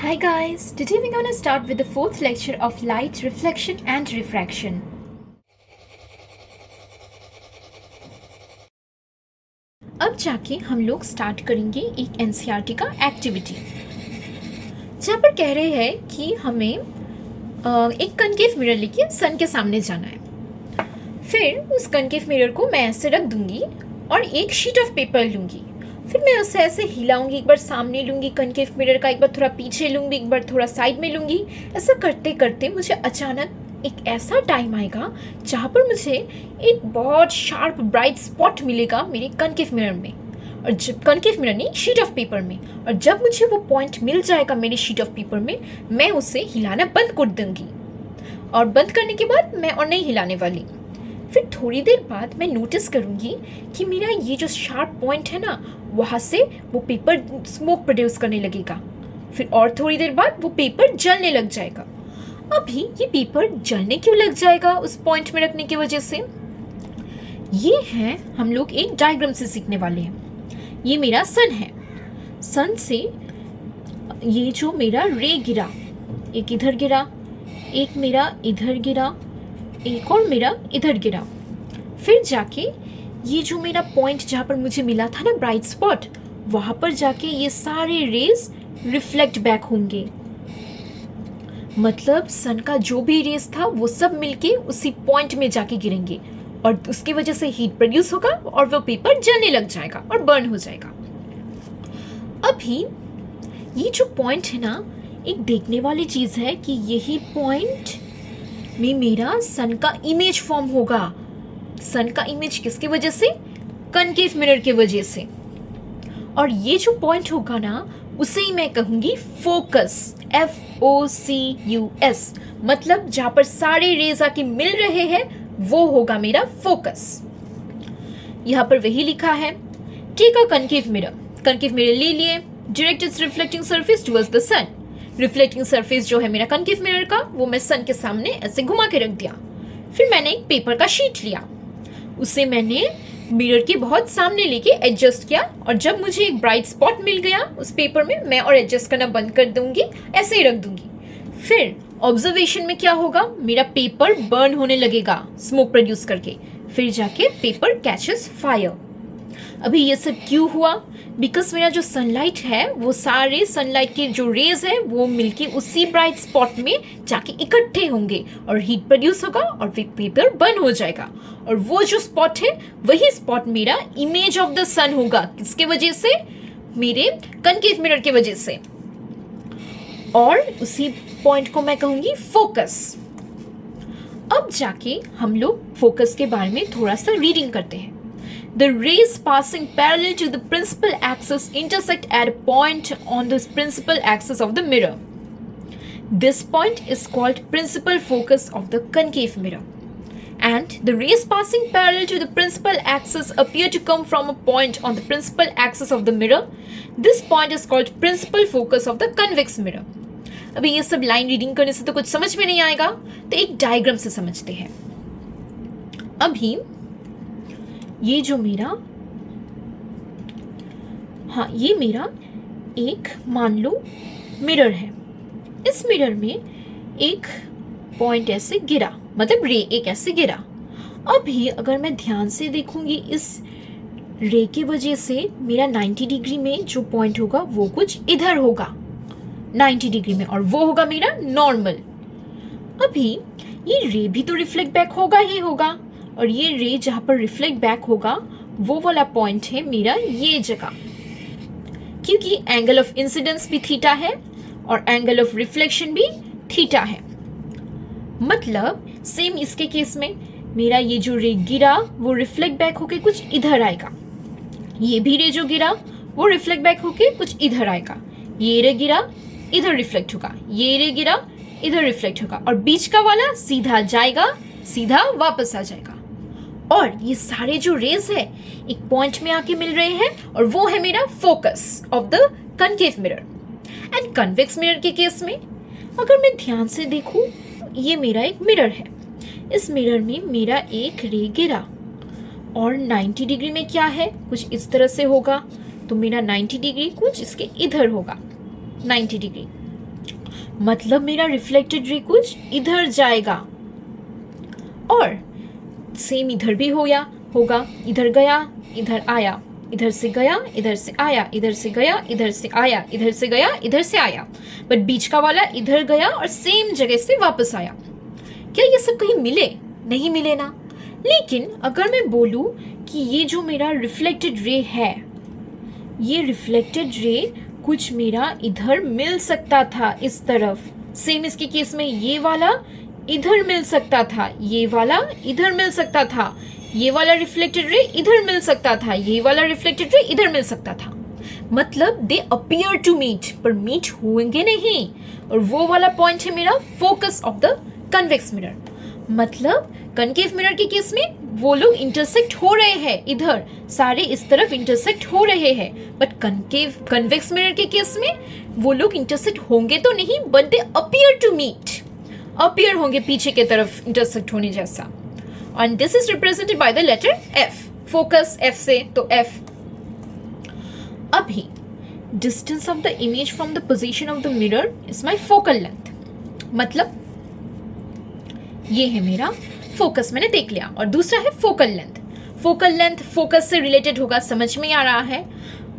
Hi guys, today we're gonna start with the fourth lecture of light reflection and refraction. अब जाके हम लोग start करेंगे एक एनसीईआरटी का एक्टिविटी जहाँ पर कह रहे हैं कि हमें एक कनकेव मिरर लेके सन के सामने जाना है। फिर उस कनकेव मिरर को मैं ऐसे रख दूंगी और एक शीट ऑफ पेपर लूंगी। फिर मैं उसे ऐसे हिलाऊंगी, एक बार सामने लूंगी कनकेव मिरर का, एक बार थोड़ा पीछे लूंगी, एक बार थोड़ा साइड में लूंगी। ऐसा करते करते मुझे अचानक एक ऐसा टाइम आएगा जहाँ पर मुझे एक बहुत शार्प ब्राइट स्पॉट मिलेगा मेरे कनकेव मिरर में, और जब कनकेव मिरर नहीं, शीट ऑफ पेपर में। और जब मुझे वो पॉइंट मिल जाएगा मेरे शीट ऑफ पेपर में, मैं उसे हिलाना बंद कर दूंगी और बंद करने के बाद मैं और नहीं हिलाने वाली। फिर थोड़ी देर बाद मैं नोटिस करूँगी कि मेरा ये जो शार्प पॉइंट है ना, वहाँ से वो पेपर स्मोक प्रोड्यूस करने लगेगा। फिर और थोड़ी देर बाद वो पेपर जलने लग जाएगा। अभी ये पेपर जलने क्यों लग जाएगा उस पॉइंट में रखने की वजह से? ये है, हम लोग एक डायग्राम से सीखने वाले हैं। ये मेरा सन है। सन से ये जो मेरा रे गिरा, एक इधर गिरा, एक मेरा इधर गिरा, एक और मेरा इधर गिरा। फिर जाके ये जो मेरा पॉइंट जहाँ पर मुझे मिला था ना ब्राइट स्पॉट, वहाँ पर जाके ये सारे रेज रिफ्लेक्ट बैक होंगे। मतलब सन का जो भी रेज था वो सब मिलके उसी पॉइंट में जाके गिरेंगे और उसकी वजह से हीट प्रोड्यूस होगा और वो पेपर जलने लग जाएगा और बर्न हो जाएगा। अभी ये जो पॉइंट है ना, एक देखने वाली चीज है कि यही पॉइंट में मेरा सन का इमेज फॉर्म होगा। सन का इमेज किसकी वजह से? कनकेव मिरर की वजह से। और ये जो पॉइंट होगा ना, उसे ही मैं कहूंगी फोकस, FOCUS। मतलब जहां पर सारे रेज आके मिल रहे हैं वो होगा मेरा फोकस। यहाँ पर वही लिखा है, take a concave mirror. Concave mirror ले लिए, direct its reflecting surface towards the sun. Reflecting surface जो है मेरा कनकेव मिरर का, वो मैं सन के सामने ऐसे घुमा के रख दिया। फिर मैंने एक पेपर का शीट लिया, उसे मैंने मिरर के बहुत सामने लेके एडजस्ट किया, और जब मुझे एक ब्राइट स्पॉट मिल गया उस पेपर में, मैं और एडजस्ट करना बंद कर दूंगी, ऐसे ही रख दूंगी। फिर ऑब्जर्वेशन में क्या होगा, मेरा पेपर बर्न होने लगेगा स्मोक प्रोड्यूस करके। फिर जाके पेपर कैचेस फायर। अभी ये सब क्यों हुआ? बिकॉज मेरा जो सनलाइट है, वो सारे सनलाइट के जो रेज है वो मिलके उसी ब्राइट स्पॉट में जाके इकट्ठे होंगे और हीट प्रोड्यूस होगा और फिर पेपर बर्न हो जाएगा। और वो जो स्पॉट है, वही स्पॉट मेरा इमेज ऑफ द सन होगा। किसके वजह से? मेरे कनकेव मिरर के वजह से। और उसी पॉइंट को मैं कहूंगी फोकस। अब जाके हम लोग फोकस के बारे में थोड़ा सा रीडिंग करते हैं। The rays passing parallel to the principal axis intersect at a point on the principal axis of the mirror. This point is called principal focus of the concave mirror. And the rays passing parallel to the principal axis appear to come from a point on the principal axis of the mirror. This point is called principal focus of the convex mirror. अभी ये सब line reading करने से तो कुछ समझ में नहीं आएगा, तो एक डायग्राम से समझते हैं। अभी ये जो मेरा, हाँ, ये मेरा एक मान लो मिरर है। इस मिरर में एक पॉइंट ऐसे गिरा, मतलब रे एक ऐसे गिरा। अभी अगर मैं ध्यान से देखूंगी, इस रे की वजह से मेरा 90 डिग्री में जो पॉइंट होगा वो कुछ इधर होगा 90 डिग्री में, और वो होगा मेरा नॉर्मल। अभी ये रे भी तो रिफ्लेक्ट बैक होगा ही होगा, और ये रे जहां पर रिफ्लेक्ट बैक होगा वो वाला पॉइंट है मेरा ये जगह, क्योंकि एंगल ऑफ इंसिडेंस भी थीटा है और एंगल ऑफ रिफ्लेक्शन भी थीटा है। मतलब सेम इसके केस में मेरा ये जो रे गिरा वो रिफ्लेक्ट बैक होके कुछ इधर आएगा, ये भी रे जो गिरा वो रिफ्लेक्ट बैक होके कुछ इधर आएगा, ये रे गिरा इधर रिफ्लेक्ट होगा, ये रे गिरा इधर रिफ्लेक्ट होगा, और बीच का वाला सीधा जाएगा, सीधा वापस आ जाएगा। और ये सारे जो रेज है एक पॉइंट में आके मिल रहे हैं, और वो है मेरा focus of the concave mirror. And convex mirror के केस में अगर मैं ध्यान से देखूं, ये मेरा एक मिरर है। इस मिरर में मेरा एक रे गिरा और 90 डिग्री में क्या है, कुछ इस तरह से होगा, तो मेरा 90 डिग्री कुछ इसके इधर होगा 90 डिग्री। मतलब मेरा रिफ्लेक्टेड रे कुछ इधर जाएगा और सेम इधर भी होगा, इधर गया, इधर आया, इधर से गया, इधर से आया, इधर से गया, इधर से आया, इधर से गया, इधर से आया, बट बीच का वाला इधर गया और सेम जगह से वापस आया। क्या ये सब कहीं मिले? नहीं मिले ना। लेकिन अगर मैं बोलूं कि ये जो मेरा रिफ्लेक्टेड रे है, ये रिफ्लेक्टेड रे कुछ मेरा इधर मिल सकता था इस तरफ, सेम इसके केस में ये वाला इधर मिल सकता था, ये वाला इधर मिल सकता था, ये वाला रिफ्लेक्टेड रे इधर मिल सकता था, ये वाला रिफ्लेक्टेड रे इधर मिल सकता था। मतलब दे अपीयर टू मीट, पर मीट होंगे नहीं। और वो वाला पॉइंट है मेरा focus of the convex mirror. मतलब कनकेव मिरर के केस में वो लोग इंटरसेक्ट हो रहे हैं, इधर सारे इस तरफ इंटरसेक्ट हो रहे हैं, बट कन्वेक्स मिरर के केस में वो लोग इंटरसेक्ट होंगे तो नहीं, but they appear to meet, appear होंगे पीछे के तरफ इंटरसेक्ट होने जैसा। And this is represented by the letter F. Focus F से तो F। अभी distance of the image from the position of the mirror is my focal length। मतलब ये है मेरा फोकस, मैंने देख लिया, और दूसरा है focal length. Focal length focus से रिलेटेड होगा, समझ में आ रहा है।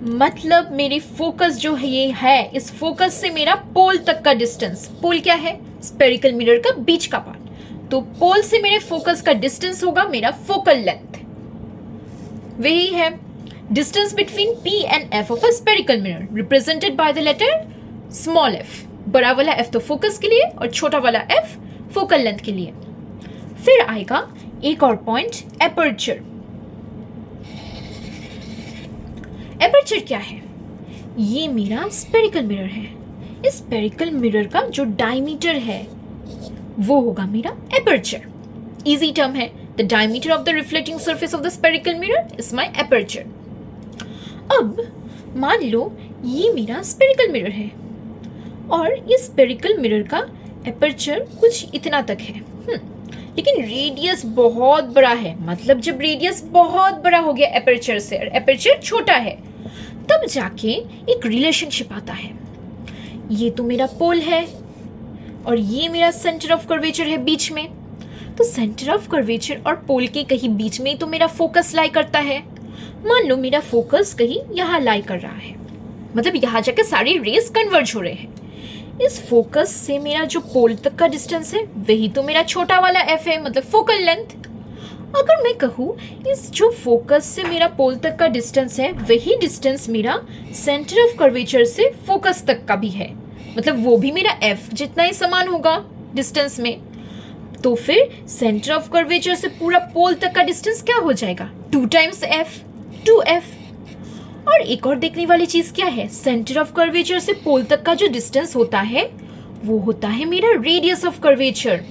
मतलब मेरी फोकस जो है ये है, इस फोकस से मेरा पोल तक का डिस्टेंस, पोल क्या है? स्पेरिकल मिरर का बीच का पार्ट, तो पोल से मेरे फोकस का डिस्टेंस होगा मेरा फोकल लेंथ। वही है distance between P and F of a spherical mirror, represented by the letter small f। बड़ा वाला f तो फोकस के लिए और छोटा वाला f फोकल लेंथ के लिए। फिर आएगा एक और पॉइंट, एपर्चर। एपर्चर क्या है? ये मेरा स्पेरिकल मिरर है। इस स्पेरिकल मिरर का जो डायमीटर है वो होगा मेरा एपर्चर। इजी टर्म है, the diameter of the reflecting surface of the spherical mirror is my aperture. अब मान लो ये मेरा स्पेरिकल मिरर है और इस स्पेरिकल मिरर का एपर्चर कुछ इतना तक है, लेकिन रेडियस बहुत बड़ा है। मतलब जब रेडियस बहुत बड़ा हो गया एपर्चर से और एपर्चर छोटा है, तब जाके एक रिलेशनशिप आता है। ये तो मेरा पोल है और ये मेरा सेंटर ऑफ कर्वेचर है बीच में, तो सेंटर ऑफ कर्वेचर और पोल के कहीं बीच में तो मेरा फोकस लाई करता है। मान लो मेरा फोकस कहीं यहाँ लाई कर रहा है, मतलब यहाँ जाके सारी रेस कन्वर्ज हो रहे हैं। इस फोकस से मेरा जो पोल तक का डिस्टेंस है वही तो मेरा छोटा वाला f है, मतलब फोकल लेंथ। अगर मैं कहूँ इस जो फोकस से मेरा पोल तक का डिस्टेंस है वही डिस्टेंस मेरा सेंटर ऑफ कर्वेचर से फोकस तक का भी है, मतलब वो भी मेरा f जितना ही समान होगा डिस्टेंस में, तो फिर सेंटर ऑफ कर्वेचर से पूरा पोल तक का डिस्टेंस क्या हो जाएगा? 2 टाइम्स f, 2f। और एक और देखने वाली चीज क्या है, सेंटर ऑफ कर्वेचर से पोल तक का जो डिस्टेंस होता है वो होता है मेरा रेडियस ऑफ कर्वेचर।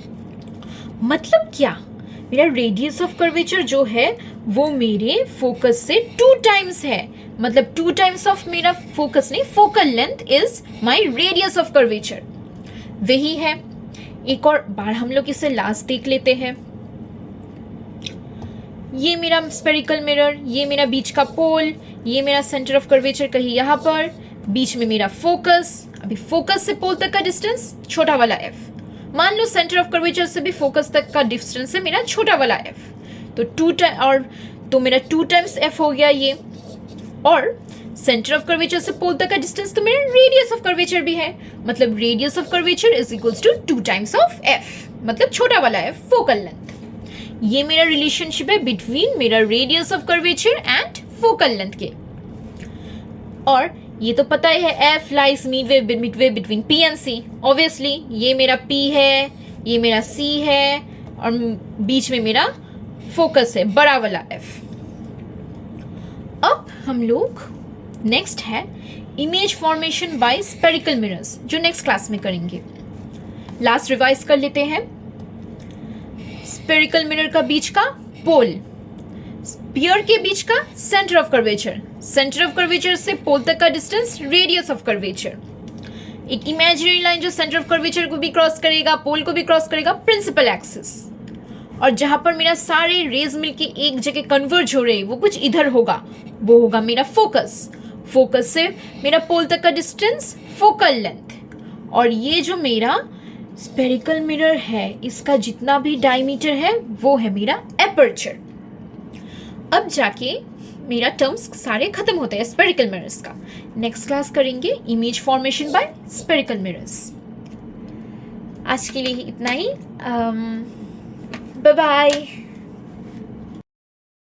मतलब क्या? मेरा रेडियस ऑफ कर्वेचर जो है वो मेरे फोकस से 2 टाइम्स है, मतलब 2 टाइम्स ऑफ मेरा फोकस नहीं, focal length is my radius of curvature. वही है। एक और बार हम लोग इसे लास्ट देख लेते हैं। ये मेरा स्पेरिकल मिरर, ये मेरा बीच का पोल, ये मेरा सेंटर ऑफ कर्वेचर कहीं यहाँ पर, बीच में मेरा फोकस। अभी फोकस से पोल तक का डिस्टेंस छोटा वाला f, मान लो सेंटर ऑफ कर्वेचर से भी फोकस तक का डिस्टेंस है मेरा छोटा वाला f, तो मेरा 2 टाइम्स f हो गया ये। और सेंटर ऑफ कर्वेचर से पोल तक का डिस्टेंस तो मेरा रेडियस ऑफ कर्वेचर भी है, मतलब radius of curvature is equals to 2 times of f, मतलब छोटा वाला f फोकल लेंथ। ये मेरा रिलेशनशिप है बिटवीन मेरा radius of curvature and focal length के। और ये तो पता ही है f lies Midway between p and c। Obviously ये मेरा p है, ये मेरा c है और बीच में मेरा फोकस है बड़ा वाला f। अब हम लोग नेक्स्ट है image formation by spherical mirrors, जो नेक्स्ट क्लास में करेंगे। लास्ट रिवाइज कर लेते हैं। स्पेरिकल मिरर का बीच का पोल, स्फीयर के बीच का centre of curvature, centre of curvature से पोल तक का डिस्टेंस रेडियस ऑफ कर्वेचर, एक इमेजिनरी लाइन जो सेंटर ऑफ कर्वेचर को भी क्रॉस करेगा, पोल को भी क्रॉस करेगा, प्रिंसिपल एक्सिस। और जहां पर मेरा सारे रेज मिलके एक जगह कन्वर्ज हो रहे वो कुछ इधर होगा, वो होगा मेरा फोकस। फोकस से मेरा पोल तक का डिस्टेंस फोकल लेंथ, और ये जो मेरा स्पेरिकल मिरर है इसका जितना भी डायमीटर है वो है मेरा एपर्चर। अब जाके मेरा टर्म्स सारे खत्म होते हैं स्पेरिकल मिरर्स का। नेक्स्ट क्लास करेंगे image formation by spherical mirrors. आज के लिए इतना ही, बाय बाय।